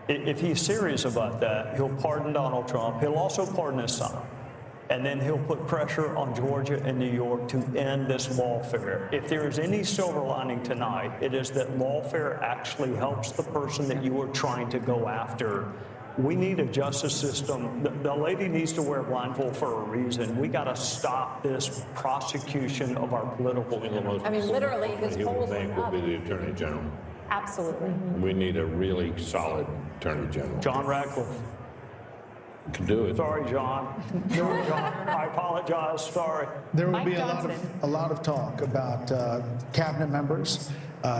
If he's serious about that, he'll pardon Donald Trump. He'll also pardon his son. And then he'll put pressure on Georgia and New York to end this lawfare. If there is any silver lining tonight, it is that lawfare actually helps the person that you are trying to go after. We need a justice system. The lady needs to wear a blindfold for a reason. We got to stop this prosecution of our political enemies. I mean, literally, his polls went will up. be the Attorney General. Absolutely. We need a really solid Attorney General. John Radcliffe. Can do it. Sorry, John. Sorry, John. I apologize. Sorry. There will Mike be Johnson. a lot of talk about cabinet members,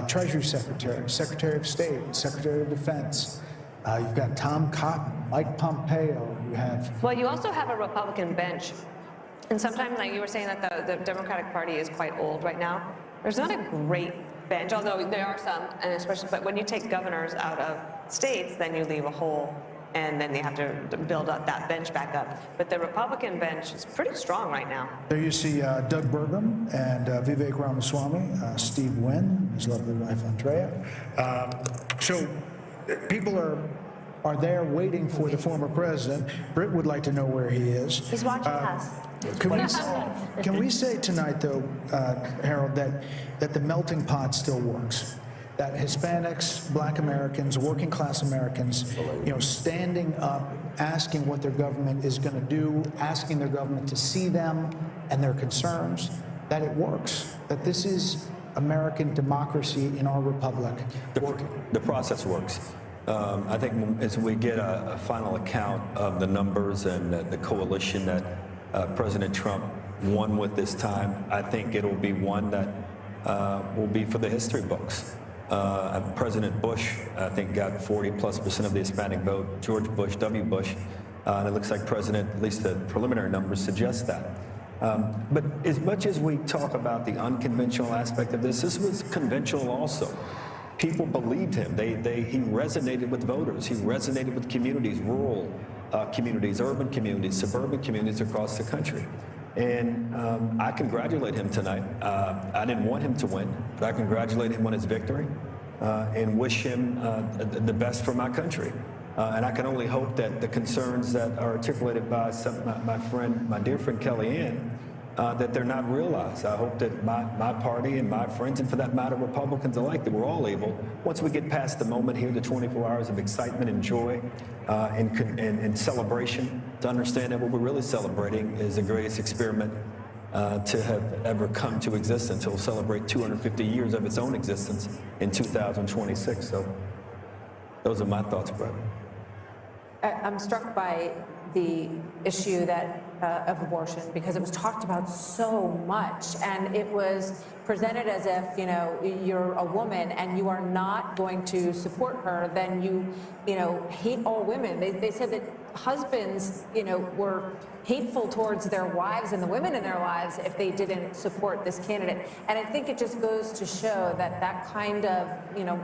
Treasury Secretary, Secretary of State, Secretary of Defense. You've got Tom Cotton, Mike Pompeo. You have. Well, you also have a Republican bench. And sometimes, like you were saying, that the Democratic Party is quite old right now. There's not a great bench, although there are some, and especially, but when you take governors out of states, then you leave a hole, and then you have to build up that bench back up. But the Republican bench is pretty strong right now. There you see Doug Burgum and Vivek Ramaswamy, Steve Wynn, his lovely wife Andrea. So people are there waiting for the former president. Britt would like to know where he is. He's watching us. Can we say tonight, though, Harold, that the melting pot still works? That Hispanics, Black Americans, working class Americans, standing up, asking what their government is going to do, asking their government to see them and their concerns, that it works, that this is American democracy in our republic working. The process works. I think as we get a final account of the numbers and the coalition that President Trump won with this time, I think it'll be one that will be for the history books. President Bush, I think, got 40+% of the Hispanic vote. George Bush, W. Bush, and it looks like President, at least the preliminary numbers suggest that. But as much as we talk about the unconventional aspect of this was conventional also. People believed him. He resonated with voters. He resonated with communities, rural communities, urban communities, suburban communities across the country. And I congratulate him tonight. I didn't want him to win, but I congratulate him on his victory and wish him the best for my country. And I can only hope that the concerns that are articulated by my dear friend Kellyanne, that they're not realized. I hope that my party and my friends, and for that matter, Republicans alike, that we're all able, once we get past the moment here, the 24 hours of excitement and joy and celebration, to understand that what we're really celebrating is the greatest experiment to have ever come to existence. It will celebrate 250 years of its own existence in 2026. So those are my thoughts, brother. I'm struck by the issue of abortion, because it was talked about so much, and it was presented as if, you're a woman and you are not going to support her, then you hate all women. They said that husbands, were hateful towards their wives and the women in their lives if they didn't support this candidate. And I think it just goes to show that that kind of,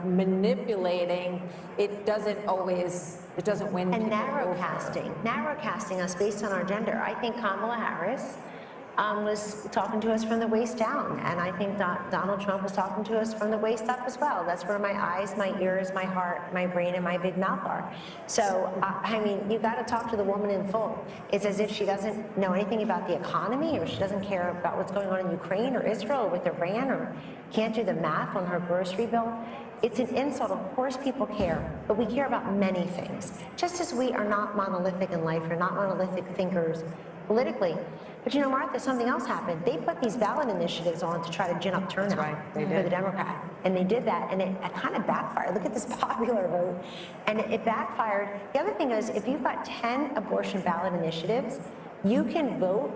manipulating, it doesn't win. And narrow casting us based on our gender. I think Kamala Harris was talking to us from the waist down, and I think Donald Trump was talking to us from the waist up as well. That's where my eyes, my ears, my heart, my brain, and my big mouth are. So, you got to talk to the woman in full. It's as if she doesn't know anything about the economy, or she doesn't care about what's going on in Ukraine or Israel or with Iran, or can't do the math on her grocery bill. It's an insult. Of course people care, but we care about many things. Just as we are not monolithic in life, we're not monolithic thinkers politically. But Martha, something else happened. They put these ballot initiatives on to try to gin up turnout for the Democrat. And they did that, and it kind of backfired. Look at this popular vote. And it backfired. The other thing is, if you've got 10 abortion ballot initiatives, you can vote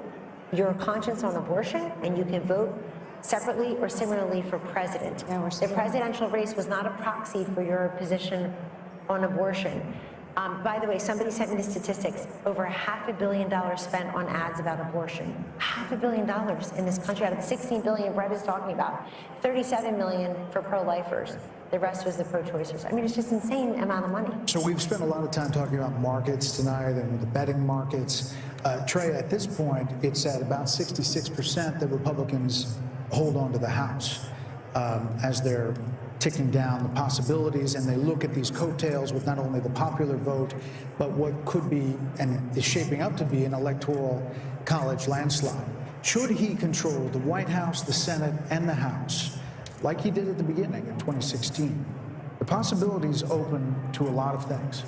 your conscience on abortion, and you can vote separately or similarly for president. The presidential race was not a proxy for your position on abortion. By the way, somebody sent me the statistics. Over $500 million spent on ads about abortion. $500 million in this country out of the $16 billion Brett is talking about. $37 million for pro-lifers. The rest was the pro-choicers. It's just insane amount of money. So we've spent a lot of time talking about markets tonight and the betting markets. Trey, at this point, it's at about 66% that Republicans hold on to the House as their ticking down the possibilities, and they look at these coattails with not only the popular vote, but what could be and is shaping up to be an electoral college landslide. Should he control the White House, the Senate, and the House, like he did at the beginning in 2016, the possibilities open to a lot of things.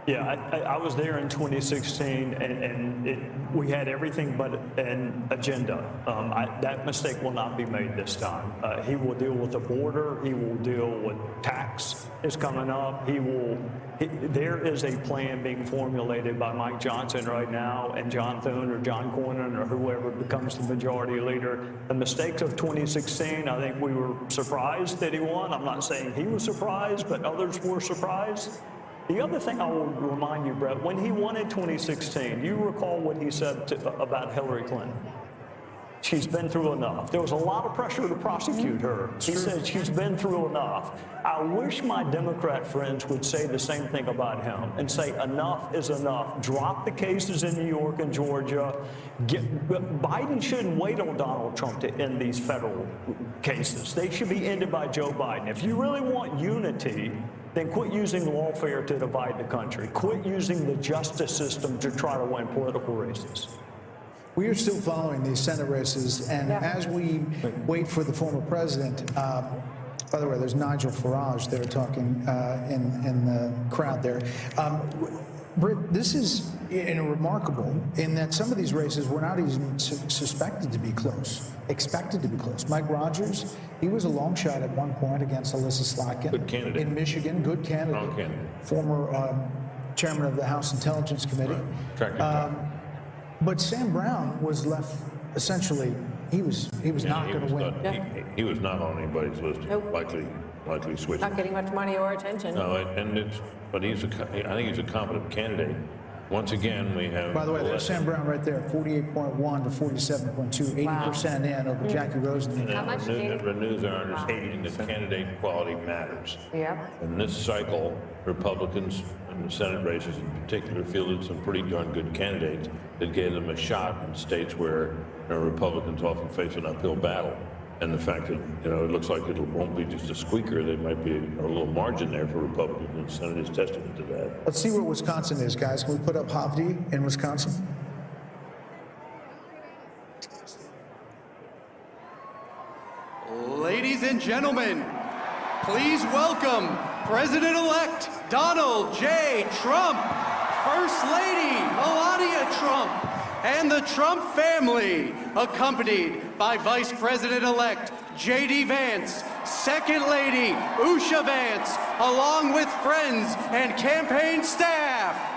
Yeah, I was there in 2016, and we had everything but an agenda. That mistake will not be made this time. He will deal with the border. He will deal with tax is coming up. There is a plan being formulated by Mike Johnson right now, and John Thune or John Cornyn or whoever becomes the majority leader. The mistakes of 2016, I think we were surprised that he won. I'm not saying he was surprised, but others were surprised. The other thing I will remind you, Brett, when he won in 2016, you recall what he said about Hillary Clinton. She's been through enough. There was a lot of pressure to prosecute her. He said she's been through enough. I wish my Democrat friends would say the same thing about him and say enough is enough. Drop the cases in New York and Georgia. Biden shouldn't wait on Donald Trump to end these federal cases. They should be ended by Joe Biden. If you really want unity, then quit using lawfare to divide the country. Quit using the justice system to try to win political races. We are still following these Senate races, and as we wait for the former president, by the way, there's Nigel Farage there talking in the crowd there. Britt, this is remarkable in that some of these races were not even suspected to be close, expected to be close. Mike Rogers, he was a long shot at one point against Alyssa Slotkin. Good candidate. In Michigan, good candidate. Strong candidate. Former chairman of the House Intelligence Committee. Right. Track record. But Sam Brown was left essentially, he was not going to win. He was not on anybody's list. Nope. Likely switching. Not getting much money or attention. No, but I think he's a competent candidate. Once again, we have. By the way, there's Sam Brown right there, 48.1 to 47.2, 80% in over Jackie Rosen. How much do you- It renews our understanding that candidate quality matters. Yeah. In this cycle, Republicans in the Senate races in particular fielded some pretty darn good candidates that gave them a shot in states where Republicans often face an uphill battle. And the fact that, it looks like it won't be just a squeaker, there might be a little margin there for Republicans in the Senate is testament to that. Let's see where Wisconsin is, guys. Can we put up Havdi in Wisconsin? Ladies and gentlemen, please welcome President-elect Donald J. Trump, First Lady Melania Trump, and the Trump family, accompanied by Vice President-elect J.D. Vance, Second Lady Usha Vance, along with friends and campaign staff.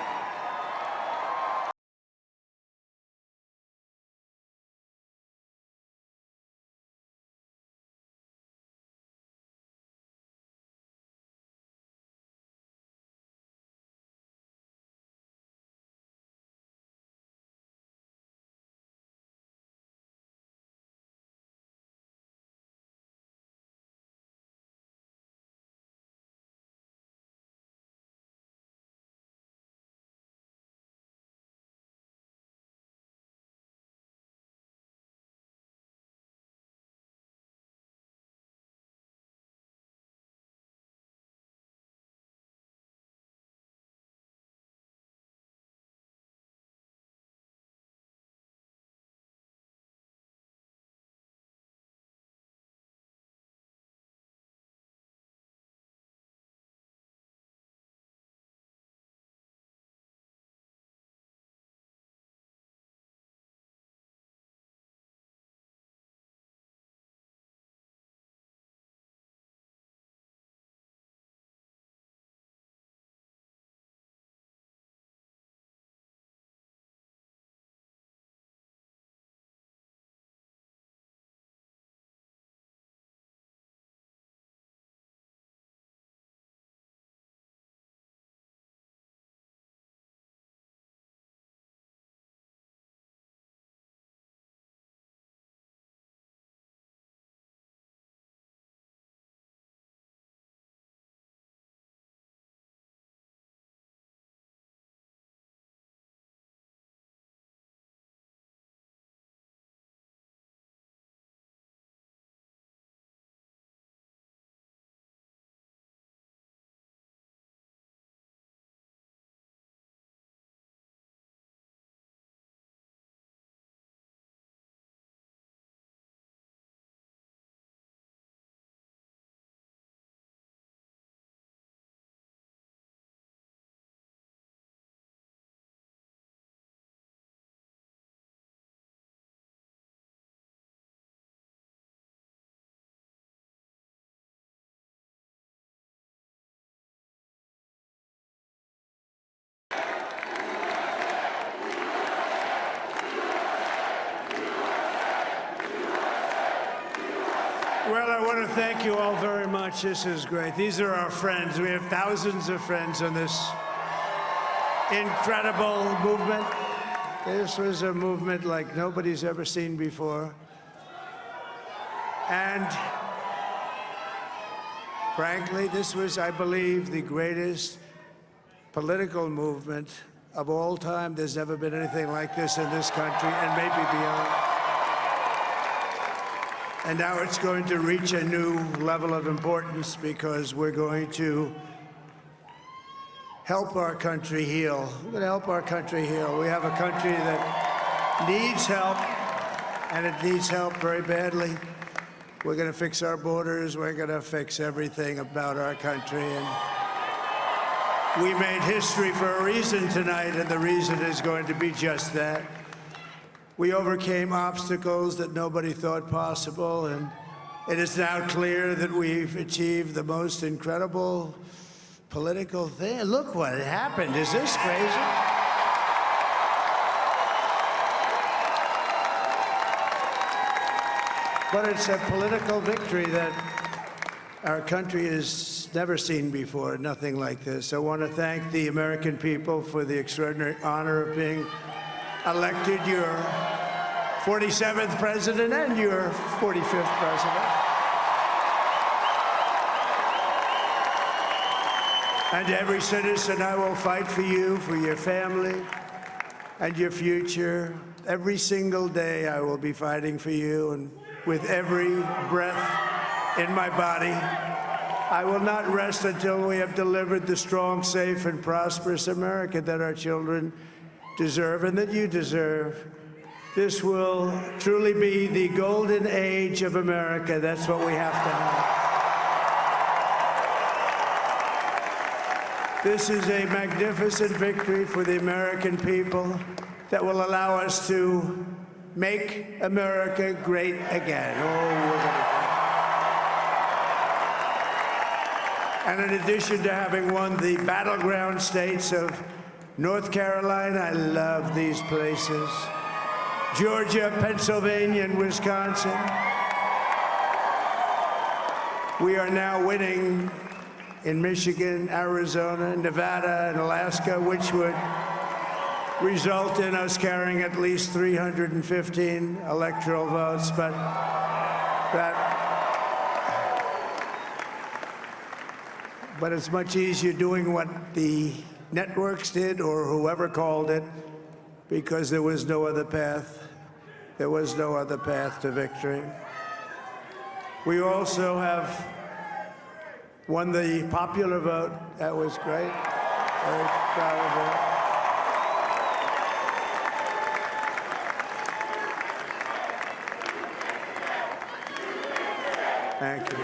thank you all very much. This is great. These are our friends. We have thousands of friends on this incredible movement. This was a movement like nobody's ever seen before. And frankly, this was, I believe, the greatest political movement of all time. There's never been anything like this in this country, and maybe beyond. And now it's going to reach a new level of importance because we're going to help our country heal. We're going to help our country heal. We have a country that needs help, and it needs help very badly. We're going to fix our borders. We're going to fix everything about our country. And we made history for a reason tonight, and the reason is going to be just that. We overcame obstacles that nobody thought possible, and it is now clear that we've achieved the most incredible political thing. Look what happened. Is this crazy? But it's a political victory that our country has never seen before, nothing like this. I want to thank the American people for the extraordinary honor of being elected your 47th president and your 45th president. And every citizen, I will fight for you, for your family, and your future. Every single day, I will be fighting for you, and with every breath in my body, I will not rest until we have delivered the strong, safe, and prosperous America that our children deserve and that you deserve. This will truly be the golden age of America. That's what we have to have. This is a magnificent victory for the American people that will allow us to make America great again. And in addition to having won the battleground states of North Carolina, I love these places, Georgia, Pennsylvania, and Wisconsin, we are now winning in Michigan, Arizona, Nevada, and Alaska, which would result in us carrying at least 315 electoral votes, but it's much easier doing what the networks did or whoever called it, because there was no other path. There was no other path to victory. We also have won the popular vote. That was great. Very proud of that. Thank you.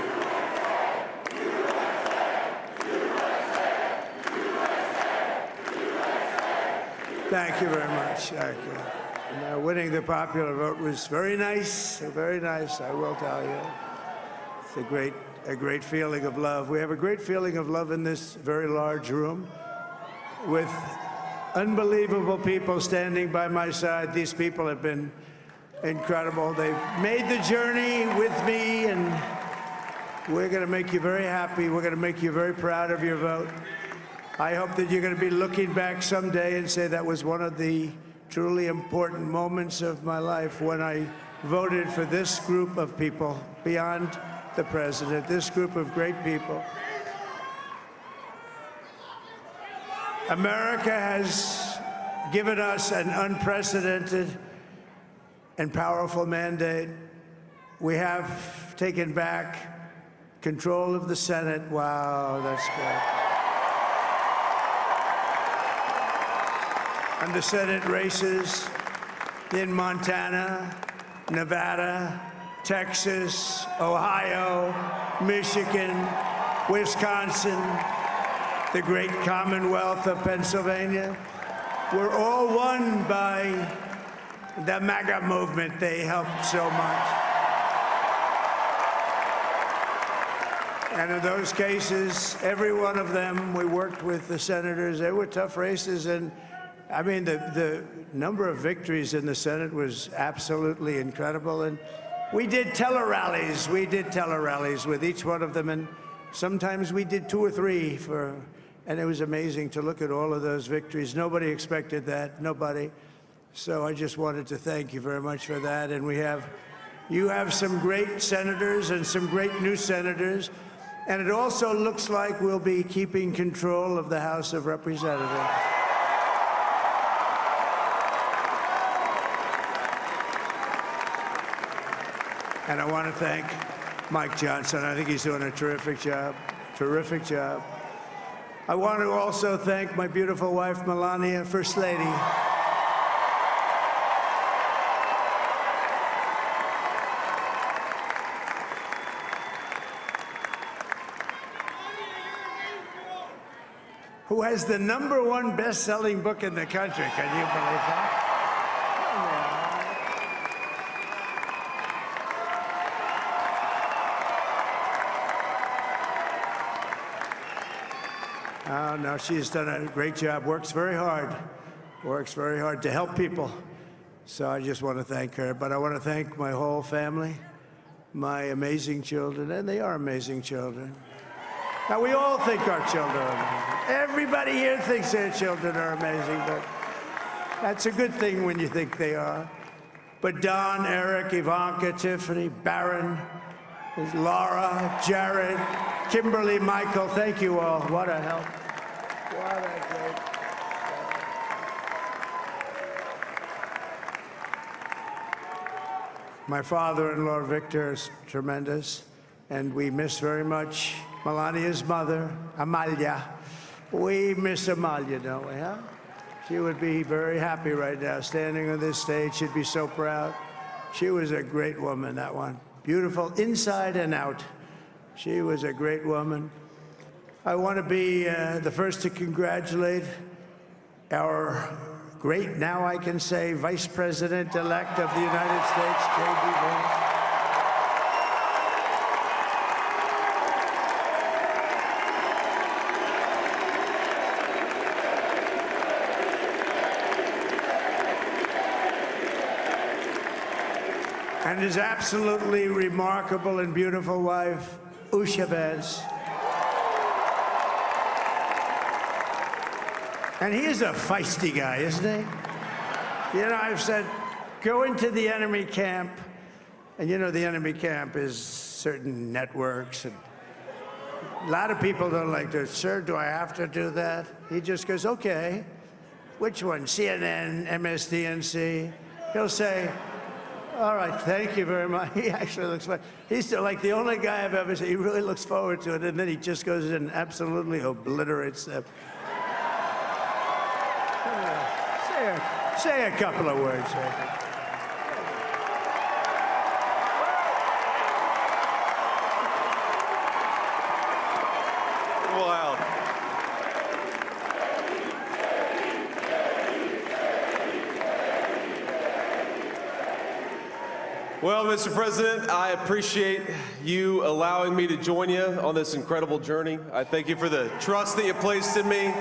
Thank you very much. Thank you. And, winning the popular vote was very nice, I will tell you. It's a great feeling of love. We have a great feeling of love in this very large room with unbelievable people standing by my side. These people have been incredible. They've made the journey with me, and we're going to make you very happy. We're going to make you very proud of your vote. I hope that you're going to be looking back someday and say that was one of the truly important moments of my life when I voted for this group of people beyond the president, this group of great people. America has given us an unprecedented and powerful mandate. We have taken back control of the Senate. Wow, that's great. And the Senate races in Montana, Nevada, Texas, Ohio, Michigan, Wisconsin, the great Commonwealth of Pennsylvania, were all won by the MAGA movement. They helped so much. And in those cases, every one of them, we worked with the senators. They were tough races, and I mean, the number of victories in the Senate was absolutely incredible. And We did tele-rallies. We did tele-rallies with each one of them, and sometimes we did 2 or 3 and it was amazing to look at all of those victories. Nobody expected that, nobody. So I just wanted to thank you very much for that. And you have some great senators and some great new senators. And it also looks like we'll be keeping control of the House of Representatives. And I want to thank Mike Johnson. I think he's doing a terrific job. Terrific job. I want to also thank my beautiful wife, Melania, First Lady. Who has the #1 best-selling book in the country. Can you believe that? Oh, no, she's done a great job. Works very hard to help people. So I just want to thank her. But I want to thank my whole family, my amazing children, and they are amazing children. Now, we all think our children are amazing. Everybody here thinks their children are amazing, but that's a good thing when you think they are. But Don, Eric, Ivanka, Tiffany, Barron, Laura, Jared, Kimberly, Michael, thank you all. What a help. What a great. My father-in-law, Victor, is tremendous, and we miss very much Melania's mother, Amalia. We miss Amalia, don't we, huh? She would be very happy right now, standing on this stage. She'd be so proud. She was a great woman, that one. Beautiful inside and out. She was a great woman. I want to be the first to congratulate our great, now I can say, Vice President-elect of the United States, J.D. Vance. And his absolutely remarkable and beautiful wife, Usha Vance. And he is a feisty guy, isn't he? You know, I've said, go into the enemy camp. And you know, the enemy camp is certain networks. And a lot of people don't like to, sir, do I have to do that? He just goes, okay. Which one? CNN, MSDNC? He'll say, all right, thank you very much. He actually looks fun. He's like the only guy I've ever seen. He really looks forward to it, and then he just goes in and absolutely obliterates them. Say a couple of words. Wow. Well, Mr. President, I appreciate you allowing me to join you on this incredible journey. I thank you for the trust that you placed in me.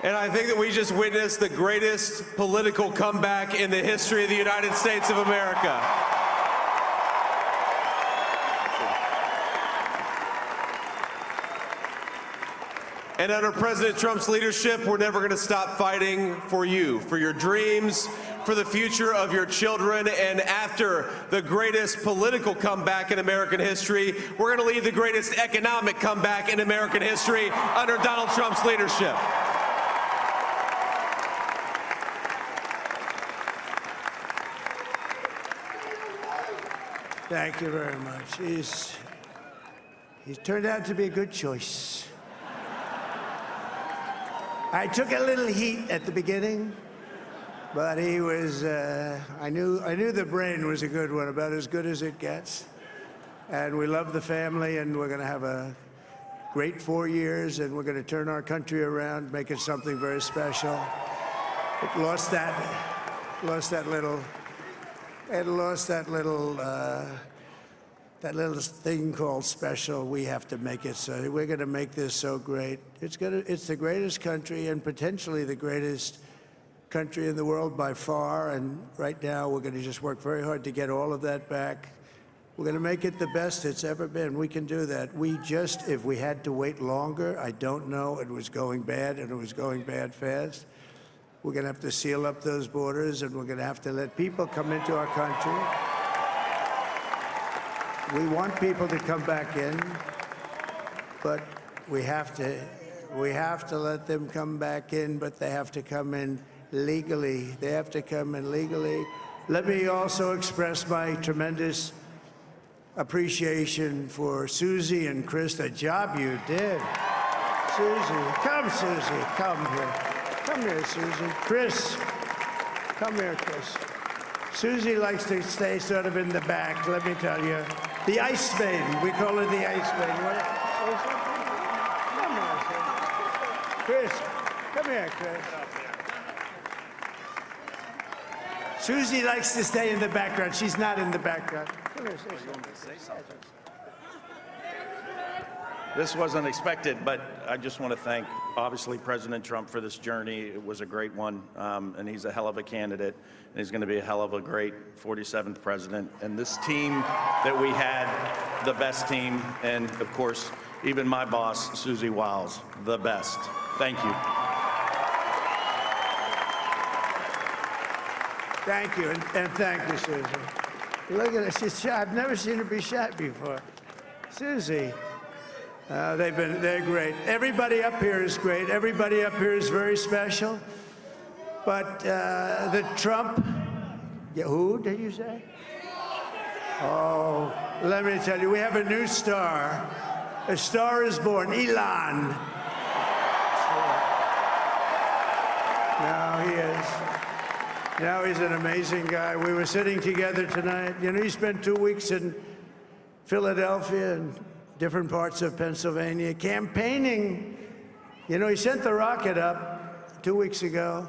And I think that we just witnessed the greatest political comeback in the history of the United States of America. And under President Trump's leadership, we're never going to stop fighting for you, for your dreams, for the future of your children. And after the greatest political comeback in American history, we're going to lead the greatest economic comeback in American history under Donald Trump's leadership. Thank you very much. He's turned out to be a good choice. I took a little heat at the beginning, but he was, I knew the brain was a good one, about as good as it gets. And we love the family, and we're going to have a great 4 years, and we're going to turn our country around, make it something very special. It lost that little thing called special. We have to make it so. We're going to make this so great. It's the greatest country and potentially the greatest country in the world by far, and right now we're going to just work very hard to get all of that back. We're going to make it the best it's ever been. We can do that. If we had to wait longer, I don't know, it was going bad, and it was going bad fast. We're going to have to seal up those borders, and we're going to have to let people come into our country. We want people to come back in, but we have to let them come back in, but they have to come in legally. They have to come in legally. Let me also express my tremendous appreciation for Susie and Chris, the job you did. Susie, come here. Come here, Susie. Chris, come here, Chris. Susie likes to stay sort of in the back, let me tell you. The Ice Maiden, we call her the Ice Maiden. Come on, Chris. Come here, Chris. Susie likes to stay in the background. She's not in the background. Come here, Susie. This wasn't expected, but I just want to thank, obviously, President Trump for this journey. It was a great one, and he's a hell of a candidate, and he's going to be a hell of a great 47th president. And this team that we had, the best team, and, of course, even my boss, Susie Wiles, the best. Thank you. Thank you, and thank you, Susie. Look at her, she's shy. I've never seen her be shy before. Susie, they're great. Everybody up here is great. Everybody up here is very special. But the Trump, who did you say? Oh, let me tell you, we have a new star. A star is born, Elon. Now he is. Now he's an amazing guy. We were sitting together tonight. You know, he spent 2 weeks in Philadelphia and different parts of Pennsylvania campaigning. You know, he sent the rocket up 2 weeks ago,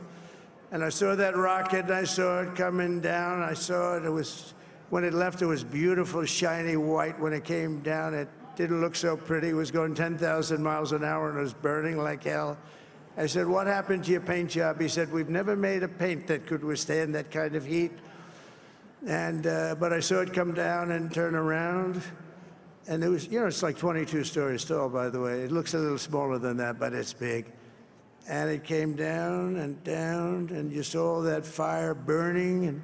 and I saw that rocket, and I saw it coming down. I saw it. It was, when it left, it was beautiful, shiny white. When it came down, it didn't look so pretty. It was going 10,000 miles an hour, and it was burning like hell. I said, what happened to your paint job? He said, we've never made a paint that could withstand that kind of heat. And, but I saw it come down and turn around. And it was, you know, it's like 22 stories tall, by the way. It looks a little smaller than that, but it's big. And it came down, and you saw that fire burning.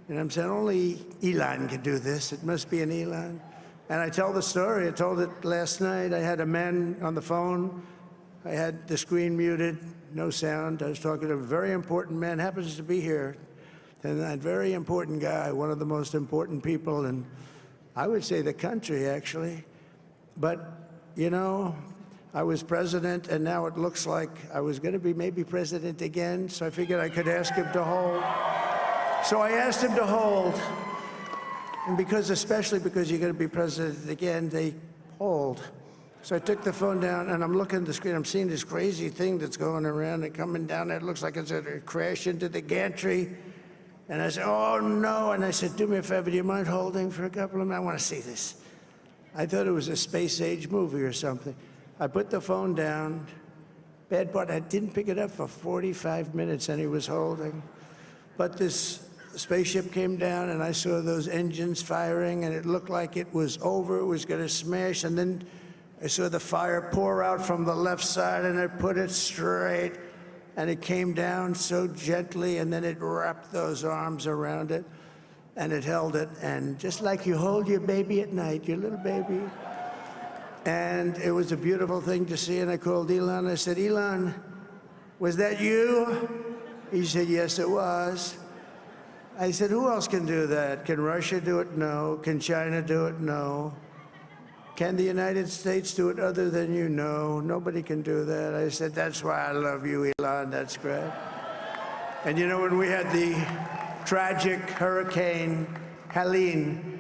And I'm saying, only Elon can do this. It must be an Elon. And I tell the story. I told it last night. I had a man on the phone. I had the screen muted, no sound. I was talking to a very important man, happens to be here. And that very important guy, one of the most important people in, I would say, the country, actually. But, you know, I was president, and now it looks like I was going to be maybe president again, so I figured I could ask him to hold. So I asked him to hold. And because, especially because you're going to be president again, they hold. So I took the phone down, and I'm looking at the screen. I'm seeing this crazy thing that's going around and coming down. It looks like it's going to crash into the gantry. And I said, oh, no. And I said, do me a favor, do you mind holding for a couple of minutes? I want to see this. I thought it was a space-age movie or something. I put the phone down. Bad part, I didn't pick it up for 45 minutes, and he was holding. But this spaceship came down, and I saw those engines firing, and it looked like it was over. It was going to smash, and then I saw the fire pour out from the left side, and it put it straight, and it came down so gently, and then it wrapped those arms around it, and it held it, and just like you hold your baby at night, your little baby. And it was a beautiful thing to see, and I called Elon. I said, Elon, was that you? He said, yes, it was. I said, who else can do that? Can Russia do it? No. Can China do it? No. Can the United States do it other than you? No, nobody can do that. I said, that's why I love you, Elon, that's great. And you know, when we had the tragic Hurricane Helene,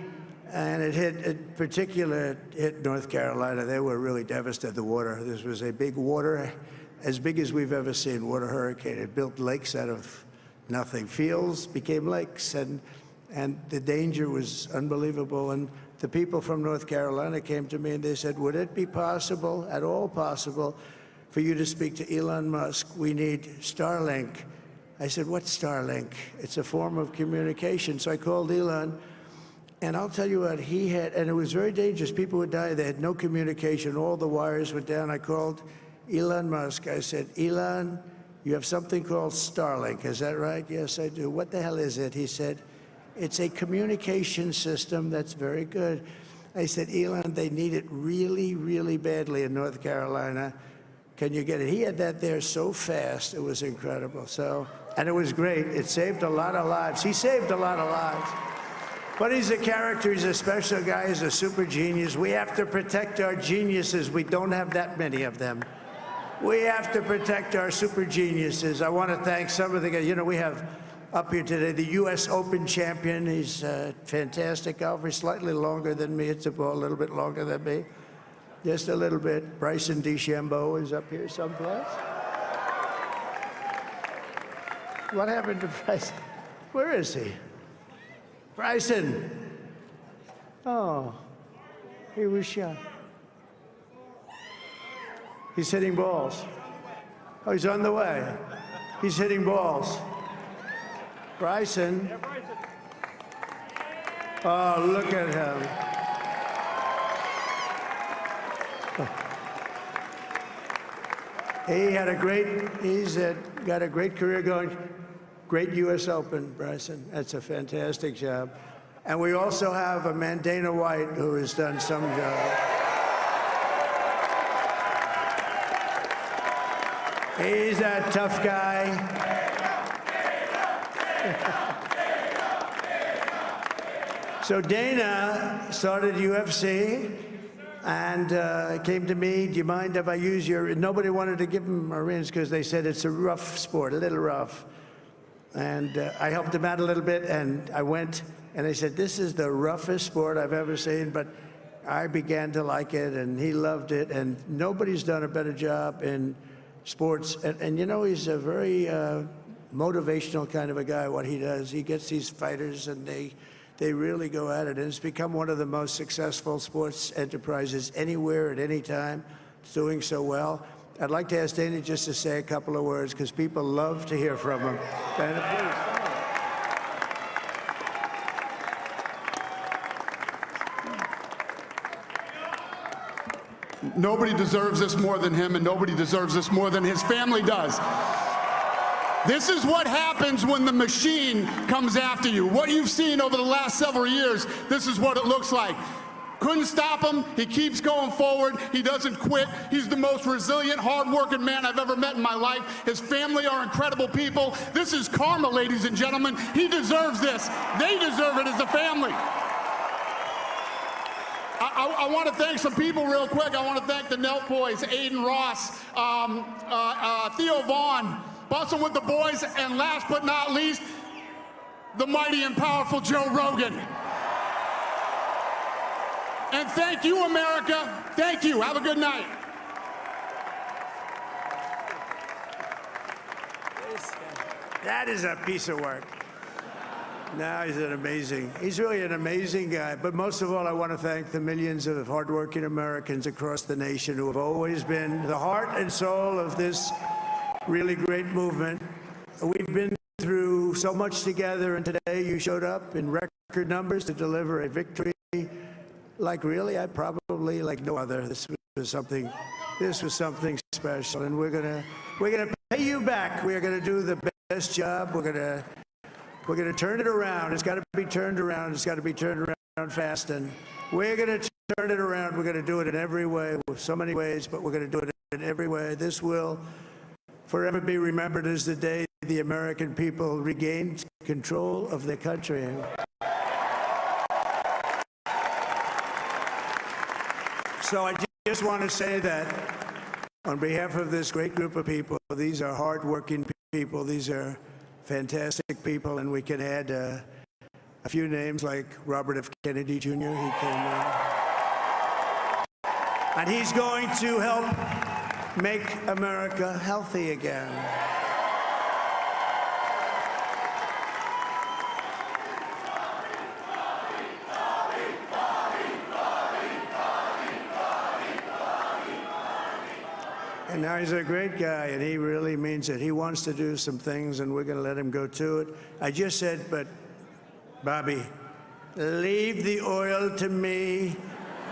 and it hit North Carolina, they were really devastated, the water. This was a big water, as big as we've ever seen, water hurricane. It built lakes out of nothing. Fields became lakes, and the danger was unbelievable. And the people from North Carolina came to me and they said, would it be possible, at all possible, for you to speak to Elon Musk? We need Starlink. I said, what's Starlink? It's a form of communication. So I called Elon, and I'll tell you what, he had, and it was very dangerous. People would die. They had no communication. All the wires went down. I called Elon Musk. I said, Elon, you have something called Starlink. Is that right? Yes, I do. What the hell is it? He said, it's a communication system that's very good. I said, Elon, they need it really, really badly in North Carolina. Can you get it? He had that there so fast. It was incredible. So, and it was great. It saved a lot of lives. He saved a lot of lives. But he's a character. He's a special guy. He's a super genius. We have to protect our geniuses. We don't have that many of them. We have to protect our super geniuses. I want to thank some of the guys. You know, we have up here today the U.S. Open champion. He's a fantastic golfer. He's slightly longer than me. It's a ball a little bit longer than me. Just a little bit. Bryson DeChambeau is up here someplace. What happened to Bryson? Where is he? Bryson. Oh, he was shot. He's hitting balls. Oh, he's on the way. He's hitting balls. Bryson. Oh, look at him. He's got a great career going. Great U.S. Open, Bryson. That's a fantastic job. And we also have a man, Dana White, who has done some job. He's a tough guy. So Dana started UFC and came to me, do you mind if I use your, nobody wanted to give him a rinse because they said it's a rough sport, a little rough. And I helped him out a little bit, and I went, and they said, this is the roughest sport I've ever seen, but I began to like it, and he loved it, and nobody's done a better job in sports. And you know, he's a very motivational kind of a guy, what he does. He gets these fighters, and they really go at it, and it's become one of the most successful sports enterprises anywhere at any time. It's doing so well. I'd like to ask Dana just to say a couple of words, because people love to hear from him. Dana, please. Nobody deserves this more than him, and nobody deserves this more than his family does. This is what happens when the machine comes after you. What you've seen over the last several years, this is what it looks like. Couldn't stop him. He keeps going forward. He doesn't quit. He's the most resilient, hard-working man I've ever met in my life. His family are incredible people. This is karma, ladies and gentlemen. He deserves this. They deserve it as a family. I want to thank some people real quick. I want to thank the Nelk boys, Aiden Ross, Theo Vaughn, Bustin' with the Boys, and last but not least, the mighty and powerful Joe Rogan. And thank you, America. Thank you. Have a good night. That is a piece of work. No, he's really an amazing guy. But most of all, I want to thank the millions of hardworking Americans across the nation who have always been the heart and soul of this really great movement. We've been through so much together, and today you showed up in record numbers to deliver a victory like really, I probably like no other. This was something special, and we're gonna pay you back. We're gonna do the best job. We're gonna turn it around. It's got to be turned around. It's got to be turned around fast, and we're gonna turn it around. We're gonna do it in every way, with so many ways, but we're gonna do it in every way. This will forever be remembered as the day the American people regained control of their country. So I just want to say that on behalf of this great group of people, these are hardworking people, these are fantastic people, and we can add a few names like Robert F. Kennedy Jr. He came in. And he's going to help make America healthy again. And now Now, he's a great guy, and he really means it. He wants to do some things, and we're going to let him go to it. I just said, but, Bobby, leave the oil to me.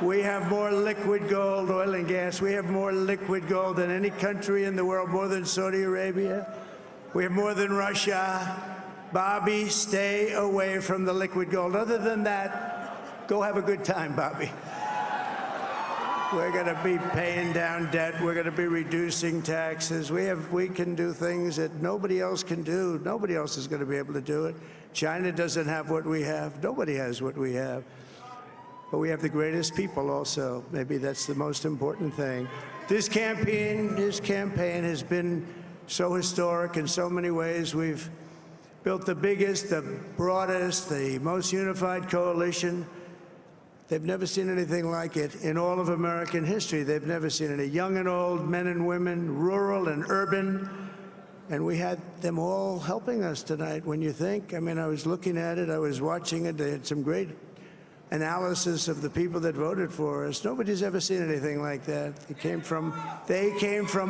We have more liquid gold, oil and gas. We have more liquid gold than any country in the world, more than Saudi Arabia. We have more than Russia. Bobby, stay away from the liquid gold. Other than that, go have a good time, Bobby. We're going to be paying down debt. We're going to be reducing taxes. We can do things that nobody else can do. Nobody else is going to be able to do it. China doesn't have what we have. Nobody has what we have. But we have the greatest people also. Maybe that's the most important thing. This campaign has been so historic in so many ways. We've built the biggest, the broadest, the most unified coalition. They've never seen anything like it in all of American history. They've never seen it. Young and old, men and women, rural and urban. And we had them all helping us tonight. When you think, I mean, I was looking at it, I was watching it. They had some great analysis of the people that voted for us. Nobody's ever seen anything like that. They came from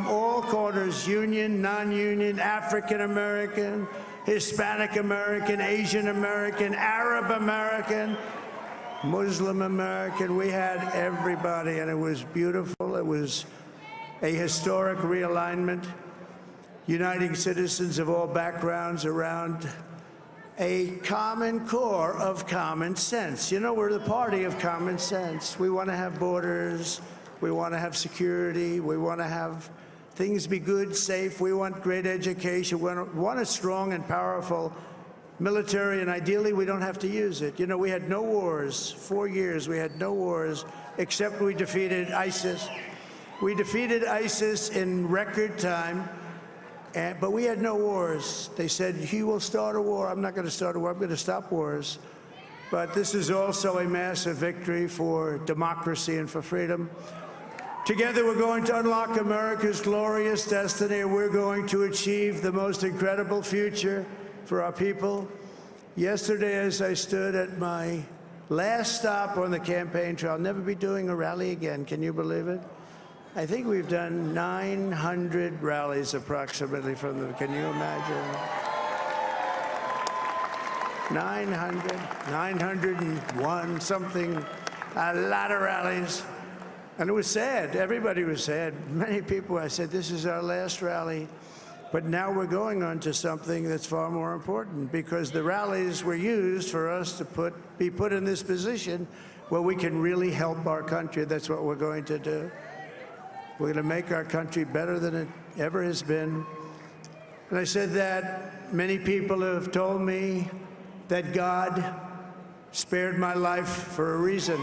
all corners, union, non-union, African American, Hispanic American, Asian American, Arab American, Muslim American. We had everybody, and it was beautiful. It was a historic realignment, uniting citizens of all backgrounds around a common core of common sense. You know, we're the party of common sense. We want to have borders. We want to have security. We want to have things be good, safe. We want great education. We want a strong and powerful military, and ideally, we don't have to use it. You know, we had no wars. 4 years, we had no wars, except we defeated ISIS. We defeated ISIS in record time. But we had no wars. They said, he will start a war. I'm not going to start a war. I'm going to stop wars. But this is also a massive victory for democracy and for freedom. Together, we're going to unlock America's glorious destiny, and we're going to achieve the most incredible future for our people. Yesterday, as I stood at my last stop on the campaign trail, I'll never be doing a rally again. Can you believe it? I think we've done 900 rallies approximately from them. Can you imagine? 901 something, a lot of rallies. And it was sad. Everybody was sad. Many people, I said, this is our last rally. But now we're going on to something that's far more important, because the rallies were used for us to be put in this position where we can really help our country. That's what we're going to do. We're going to make our country better than it ever has been. And I said that many people have told me that God spared my life for a reason.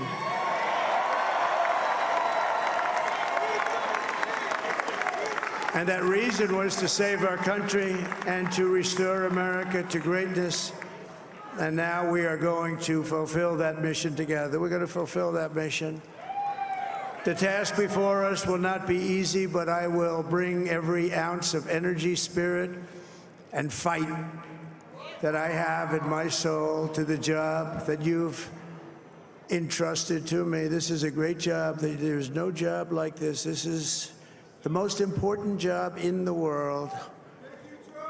And that reason was to save our country and to restore America to greatness. And now we are going to fulfill that mission together. We're going to fulfill that mission. The task before us will not be easy, but I will bring every ounce of energy, spirit, and fight that I have in my soul to the job that you've entrusted to me. This is a great job. There's no job like this. This is the most important job in the world.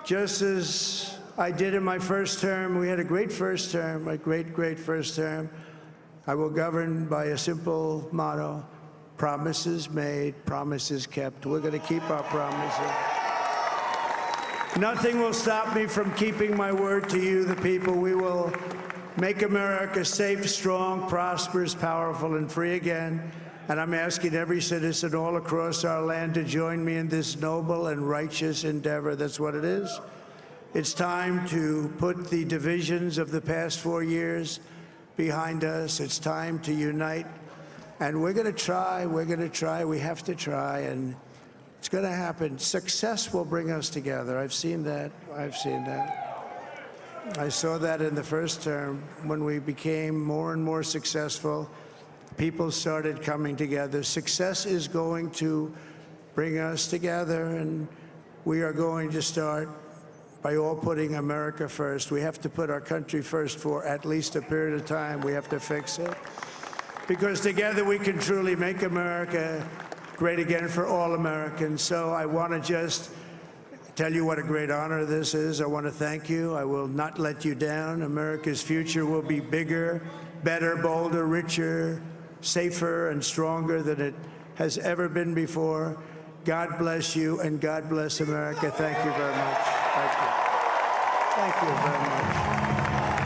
Just as I did in my first term, we had a great first term, a great, great first term. I will govern by a simple motto: promises made, promises kept. We're going to keep our promises. Nothing will stop me from keeping my word to you, the people. We will make America safe, strong, prosperous, powerful, and free again. And I'm asking every citizen all across our land to join me in this noble and righteous endeavor. That's what it is. It's time to put the divisions of the past 4 years behind us. It's time to unite. And we're going to try, we have to try, and it's going to happen. Success will bring us together. I've seen that. I saw that in the first term. When we became more and more successful, people started coming together. Success is going to bring us together, and we are going to start by all putting America first. We have to put our country first for at least a period of time. We have to fix it. Because together we can truly make America great again for all Americans. So I want to just tell you what a great honor this is. I want to thank you. I will not let you down. America's future will be bigger, better, bolder, richer, safer, and stronger than it has ever been before. God bless you, and God bless America. Thank you very much. Thank you. Thank you very much.